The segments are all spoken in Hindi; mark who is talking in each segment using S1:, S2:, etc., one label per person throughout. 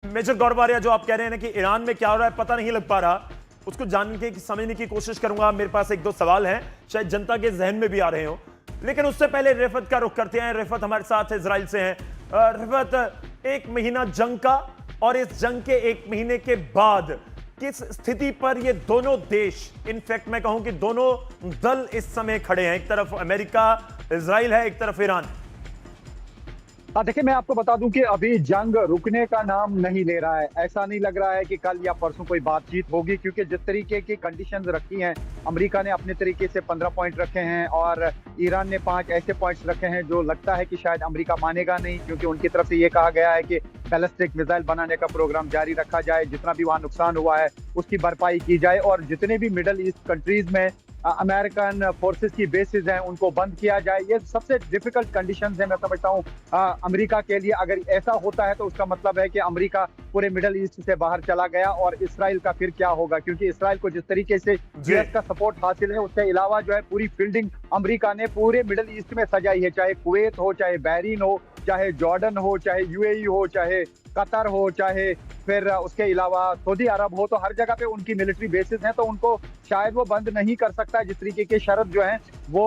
S1: मेजर गौरवारिया, जो आप कह रहे हैं ना कि ईरान में क्या हो रहा है पता नहीं लग पा रहा, उसको जानने की समझने की कोशिश करूंगा। मेरे पास एक दो सवाल हैं, शायद जनता के जहन में भी आ रहे हो, लेकिन उससे पहले रिफत का रुख करते हैं। रिफत हमारे साथ इजराइल से हैं। रिफत, एक महीना जंग का और इस जंग के एक महीने के बाद किस स्थिति पर ये दोनों देश, इनफैक्ट मैं कहूं कि दोनों दल इस समय खड़े हैं? एक तरफ अमेरिका इजराइल है, एक तरफ ईरान।
S2: देखिए, मैं आपको बता दूं कि अभी जंग रुकने का नाम नहीं ले रहा है। ऐसा नहीं लग रहा है कि कल या परसों कोई बातचीत होगी, क्योंकि जिस तरीके की कंडीशंस रखी हैं, अमेरिका ने अपने तरीके से 15 पॉइंट रखे हैं और ईरान ने 5 ऐसे पॉइंट्स रखे हैं जो लगता है कि शायद अमेरिका मानेगा नहीं, क्योंकि उनकी तरफ से ये कहा गया है कि बैलिस्टिक मिसाइल बनाने का प्रोग्राम जारी रखा जाए, जितना भी वहां नुकसान हुआ है उसकी भरपाई की जाए, और जितने भी मिडल ईस्ट कंट्रीज में अमेरिकन फोर्सेस की बेसिस हैं उनको बंद किया जाए। ये सबसे डिफिकल्ट कंडीशंस हैं, मैं समझता हूँ अमेरिका के लिए। अगर ऐसा होता है तो उसका मतलब है कि अमेरिका पूरे मिडल ईस्ट से बाहर चला गया, और इसराइल का फिर क्या होगा, क्योंकि इसराइल को जिस तरीके से यूएस का सपोर्ट हासिल है, उसके अलावा जो है पूरी फील्डिंग अमेरिका ने पूरे मिडल ईस्ट में सजाई है, चाहे कुवैत हो, चाहे बहरीन हो, चाहे जॉर्डन हो, चाहे यूएई हो, चाहे कतर हो, चाहे फिर उसके अलावा सऊदी अरब हो। तो हर जगह पे उनकी मिलिट्री बेसिस हैं, तो उनको शायद वो बंद नहीं कर सकता जिस तरीके के शर्त जो हैं वो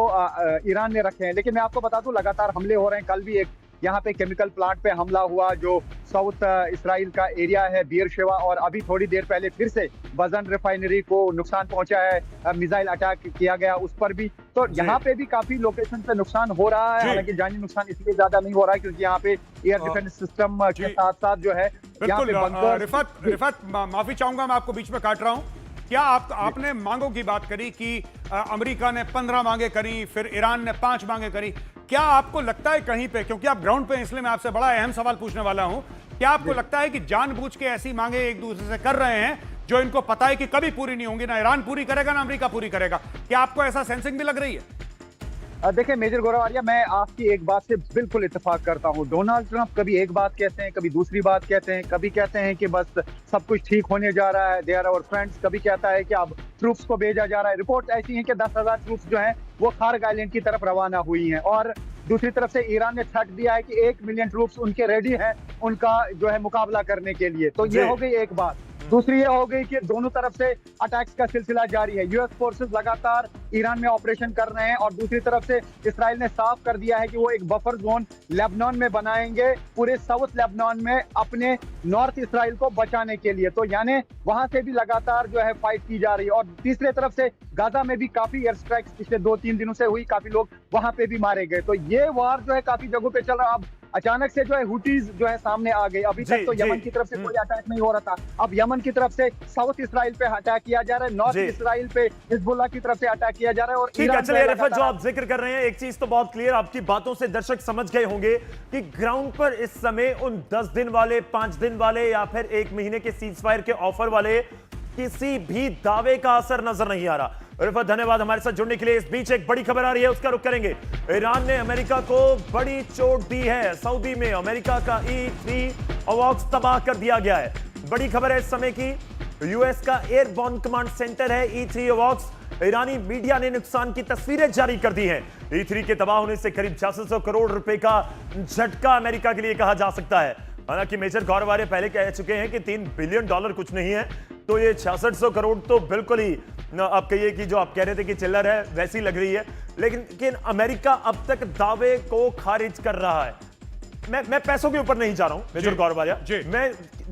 S2: ईरान ने रखे हैं। लेकिन मैं आपको बता दूं, लगातार हमले हो रहे हैं। कल भी एक यहाँ पे केमिकल प्लांट पे हमला हुआ जो साउथ इसराइल का एरिया है, बीयरशेवा, और अभी थोड़ी देर पहले फिर से बजन रिफाइनरी को नुकसान पहुंचा है, मिसाइल अटैक किया गया उस पर भी। तो यहाँ पे भी काफी लोकेशन पे नुकसान हो रहा है, हालांकि जानी नुकसान इसलिए ज्यादा नहीं हो रहा है क्योंकि यहाँ पे एयर डिफेंस सिस्टम के साथ साथ जो है यहाँ पे
S3: रिफत, माफी चाहूंगा, मैं आपको बीच में काट रहा हूँ। क्या आपने मांगों की बात करी कि अमेरिका ने 15 मांगे करी, फिर ईरान ने 5 मांगे करी, क्या आपको लगता है कहीं पे, क्योंकि आप ग्राउंड पे, इसलिए मैं आपसे बड़ा अहम सवाल पूछने वाला हूं, क्या आपको लगता है कि जानबूझ के ऐसी मांगे एक दूसरे से कर रहे हैं जो इनको पता है कि कभी पूरी नहीं होंगी, ना ईरान पूरी करेगा ना अमेरिका पूरी करेगा? क्या आपको ऐसा सेंसिंग भी लग रही है?
S2: देखिए मेजर गौरवारिया, मैं आपकी एक बात से बिल्कुल इत्तेफाक करता हूं। डोनाल्ड ट्रंप कभी एक बात कहते हैं, कभी दूसरी बात कहते हैं, कभी कहते हैं कि बस सब कुछ ठीक होने जा रहा है, दे आर आवर फ्रेंड्स, कभी कहता है कि अब ट्रूप्स को भेजा जा रहा है। रिपोर्ट ऐसी है कि 10,000 ट्रूप्स जो हैं वो खार्ग आइलैंड की तरफ रवाना हुई हैं, और दूसरी तरफ से ईरान ने थ्रेट दिया है कि 1 मिलियन ट्रूप्स उनके रेडी हैं उनका जो है मुकाबला करने के लिए। तो ये हो गई एक बात। दूसरी ये हो गई कि दोनों तरफ से अटैक्स का सिलसिला जारी है। यूएस फोर्सेस लगातार ईरान में ऑपरेशन कर रहे हैं, और दूसरी तरफ से इसराइल ने साफ कर दिया है कि वो एक बफर जोन लेबनान में बनाएंगे, पूरे साउथ लेबनान में, अपने नॉर्थ इसराइल को बचाने के लिए। तो यानी वहां से भी लगातार जो है फाइट की जा रही है। और तीसरे तरफ से गाजा में भी काफी एयर स्ट्राइक्स पिछले 2-3 दिनों से हुई, काफी लोग वहां पे भी मारे गए। तो ये वार जो है काफी जगहों पे चल रहा। अब अचानक से जो है हुटीज जो है सामने आ गई। अभी तक तो यमन की तरफ से कोई अटैक नहीं हो रहा था, अब यमन की तरफ से साउथ इसराइल पे अटैक किया जा रहा है, नॉर्थ इसराइल पे हिजबुल्लाह की तरफ से अटैक किया जा रहा है। और
S1: ठीक है, चलिए रिफत, जो आप जिक्र कर रहे हैं, एक चीज तो बहुत क्लियर, आपकी बातों से दर्शक समझ गए होंगे कि ग्राउंड पर इस समय उन 10 दिन वाले, 5 दिन वाले या फिर 1 महीने के सीजफायर के ऑफर वाले किसी भी दावे का असर नजर नहीं आ रहा। रिफत, धन्यवाद हमारे साथ जुड़ने के लिए। इस बीच एक बड़ी खबर आ रही है, उसका रुख करेंगे। ईरान ने अमेरिका को बड़ी चोट दी है। सऊदी में अमेरिका का E-3 अवॉक्स तबाह कर दिया गया है। बड़ी खबर है इस समय की, यूएस का एयरबॉर्न कमांड सेंटर है E-3 अवॉक्स। ईरानी मीडिया ने नुकसान की तस्वीरें जारी कर दी हैं। E-3 के तबाह होने से करीब 600 करोड़ रुपए का झटका अमेरिका के लिए कहा जा सकता है। हालांकि मेजर गौरवारिया पहले कह चुके हैं कि $3 बिलियन कुछ नहीं है, तो ये 600 करोड़ तो बिल्कुल ही आप कहिए कि जो आप कह रहे थे कि चिल्लर है वैसी लग रही है। लेकिन अमेरिका अब तक दावे को खारिज कर रहा है। मैं पैसों के ऊपर नहीं जा रहा हूं मेजर गौरवारिया, मैं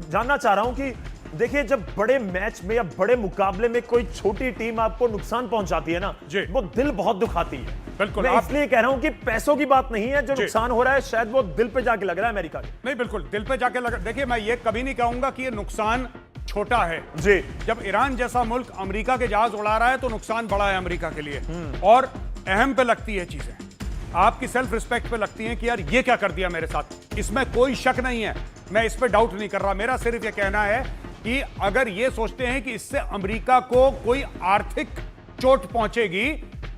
S1: जानना चाह रहा हूं कि देखिए, जब बड़े मैच में या बड़े मुकाबले में कोई छोटी टीम आपको नुकसान पहुंचाती है ना, वो दिल बहुत दुखाती है।
S3: बिल्कुल,
S1: मैं इसलिए कह रहा हूं कि पैसों की बात नहीं है, जो नुकसान हो रहा है शायद वो दिल पे जाके लग रहा है अमेरिका के।
S3: नहीं, बिल्कुल दिल पे जाके लग। देखिए, मैं ये कभी नहीं कहूंगा कि ये नुकसान छोटा है
S1: जी।
S3: जब ईरान जैसा मुल्क अमेरिका के जहाज उड़ा रहा है तो नुकसान बड़ा है अमेरिका के लिए, और अहम पे लगती है चीजें, आपकी सेल्फ रिस्पेक्ट पे लगती है कि यार ये क्या कर दिया मेरे साथ। इसमें कोई शक नहीं है, मैं इस पे डाउट नहीं कर रहा। मेरा सिर्फ ये कहना है कि अगर ये सोचते हैं कि इससे अमेरिका को कोई आर्थिक चोट पहुंचेगी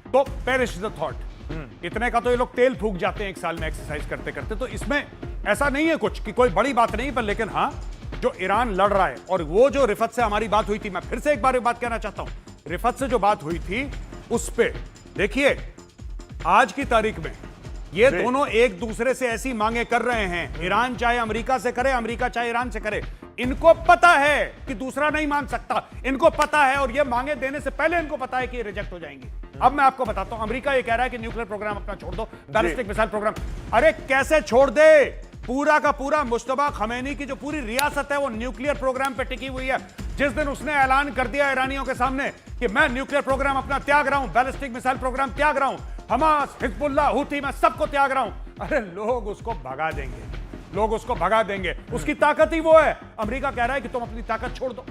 S3: तो पेरिश द थॉट। इतने का तो ये लोग तेल फूक जाते हैं एक साल में एक्सरसाइज करते करते। तो इसमें ऐसा नहीं है कुछ कि कोई बड़ी बात नहीं, पर लेकिन हाँ, जो ईरान लड़ रहा है, और वो जो रिफत से हमारी बात हुई थी, मैं फिर से एक बार बात कहना चाहता हूं, रिफत से जो बात हुई थी उस पे देखिए, आज की तारीख में ये दोनों एक दूसरे से ऐसी मांगे कर रहे हैं, ईरान चाहे अमेरिका से करे, अमेरिका चाहे ईरान से करे, इनको पता है कि दूसरा नहीं मान सकता, इनको पता है, और ये मांगे देने से पहले इनको पता है कि ये रिजेक्ट हो जाएंगी। अब मैं आपको बताता हूं, अमेरिका ये कह रहा है कि न्यूक्लियर प्रोग्राम अपना छोड़ दो, बैलिस्टिक मिसाइल प्रोग्राम। अरे कैसे छोड़ दे? पूरा का पूरा मुश्तबा खमैनी की जो पूरी रियासत है वो न्यूक्लियर प्रोग्राम पे टिकी हुई है। जिस दिन उसने ऐलान कर दिया ईरानियों के सामने कि मैं न्यूक्लियर प्रोग्राम अपना त्याग रहा हूं, बैलिस्टिक मिसाइल प्रोग्राम त्याग रहा हूं, हमास, हिजबुल्लाह, हूथी, मैं सबको त्याग रहा हूं, अरे लोग उसको भगा देंगे, लोग उसको भगा देंगे। उसकी ताकत ही वो है। अमेरिका कह रहा है कि तुम अपनी ताकत छोड़ दो,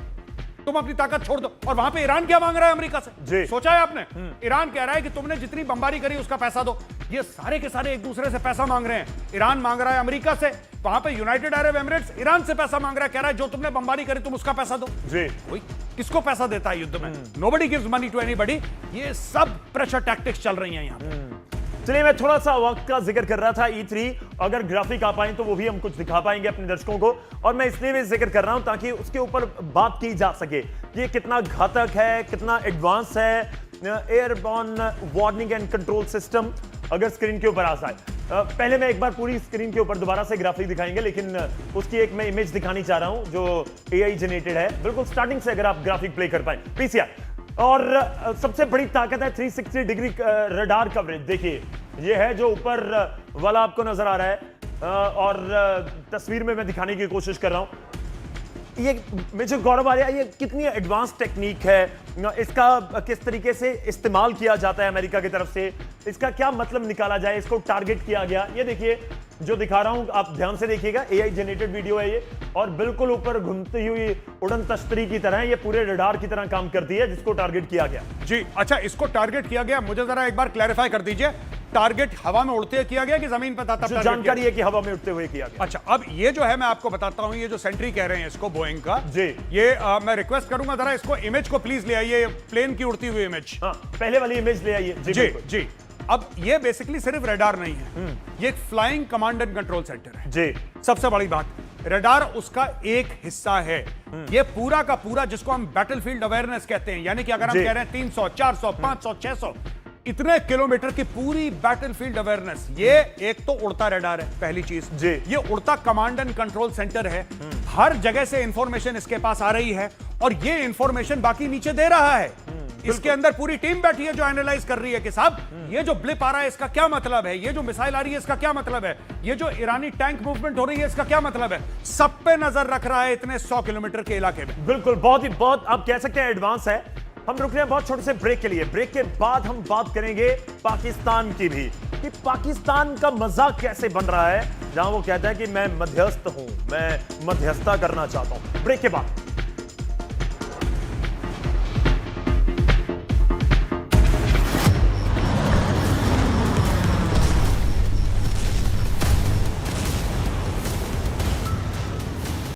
S3: तुम अपनी ताकत छोड़ दो। और वहां पे ईरान क्या मांग रहा है अमेरिका से? सोचा है आपने? ईरान कह रहा है कि तुमने जितनी बमबारी करी उसका पैसा दो। ये सारे के सारे एक दूसरे से पैसा मांग रहे हैं। ईरान मांग रहा है अमेरिका से, वहां पे यूनाइटेड अरब एमिरेट्स ईरान से पैसा मांग रहा है, कह रहा है जो तुमने बमबारी करी तुम उसका पैसा दो। कोई किसको पैसा देता है युद्ध में? Nobody gives money to anybody. ये सब प्रेशर टैक्टिक्स चल रही हैं यहां पे।
S1: चलिए, मैं थोड़ा सा वक्त का जिक्र कर रहा था E3, अगर ग्राफिक आ पाए तो वो भी हम कुछ दिखा पाएंगे अपने दर्शकों को, और मैं इसलिए भी जिक्र कर रहा हूं ताकि उसके ऊपर बात की जा सके कि ये कितना घातक है, कितना एडवांस है। Airborne warning and control system अगर स्क्रीन के ऊपर आ जाए, पहले मैं एक बार पूरी स्क्रीन के ऊपर दोबारा से ग्राफिक दिखाएंगे, लेकिन उसकी एक मैं इमेज दिखानी चाह रहा हूं जो AI जनरेटेड है, बिल्कुल स्टार्टिंग से अगर आप ग्राफिक प्ले कर पाए PCR। और सबसे बड़ी ताकत है 360 डिग्री रडार कवरेज। देखिए, ये है जो ऊपर वाला आपको नजर आ रहा है, और तस्वीर में मैं दिखाने की कोशिश कर रहा हूं। ये मेजर गौरव आर्या, ये कितनी एडवांस टेक्निक है, इसका किस तरीके से इस्तेमाल किया जाता है अमेरिका की तरफ से, इसका क्या मतलब निकाला जाए, इसको टारगेट किया गया। ये देखिए जो दिखा रहा हूं, आप ध्यान से देखिएगा, AI जनरेटेड वीडियो है ये, और बिल्कुल ऊपर घूमती हुई उड़न तश्तरी की तरह ये पूरे रडार की तरह काम करती है जिसको टारगेट किया गया।
S3: जी अच्छा, इसको टारगेट किया गया, मुझे जरा एक बार क्लैरिफाई कर दीजिए, टारगेट हवा में उड़ते किया गया कि जमीन पर था?
S1: जानकारी है कि हवा में उड़ते हुए किया गया।
S3: अच्छा, अब ये जो है मैं आपको बताता हूं, ये जो सेंट्री कह रहे हैं इसको बोइंग का
S1: जी,
S3: ये मैं रिक्वेस्ट करूंगा जरा इसको इमेज को प्लीज ले आइए, प्लेन की उड़ती हुई इमेज।
S1: हाँ, पहले वाली इमेज ले आइए।
S3: जी जी। अब ये बेसिकली सिर्फ रडार नहीं है, ये एक flying command and control centre है।
S1: जी,
S3: सबसे बड़ी बात, रडार उसका एक हिस्सा है। ये पूरा का पूरा जिसको हम बैटलफील्ड अवेयरनेस कहते हैं, यानी कि अगर हम कह रहे हैं 300, 400, 500, 600 इतने किलोमीटर की पूरी बैटलफील्ड अवेयरनेस, ये एक तो उड़ता रडार है पहली चीज
S1: जी।
S3: ये उड़ता कमांड एंड कंट्रोल सेंटर है। हर जगह से इंफॉर्मेशन इसके पास आ रही है और ये इंफॉर्मेशन बाकी नीचे दे रहा है। इसके अंदर पूरी टीम बैठी है जो एनालाइज कर रही है कि साहब ये जो ब्लिप आ रहा है इसका क्या मतलब है, ये जो मिसाइल आ रही है इसका क्या मतलब है, ये जो ईरानी टैंक मूवमेंट हो रही है इसका क्या मतलब है। सब पे नजर रख रहा है इतने 100 किलोमीटर के इलाके में।
S1: बिल्कुल, बहुत आप कह सकते हैं एडवांस है। हम रुक रहे हैं बहुत छोटे से ब्रेक के लिए। ब्रेक के बाद हम बात करेंगे पाकिस्तान की भी, कि पाकिस्तान का मजाक कैसे बन रहा है, जहां वो कहता है कि मैं मध्यस्थ हूं, मैं मध्यस्थता करना चाहता हूं। ब्रेक के बाद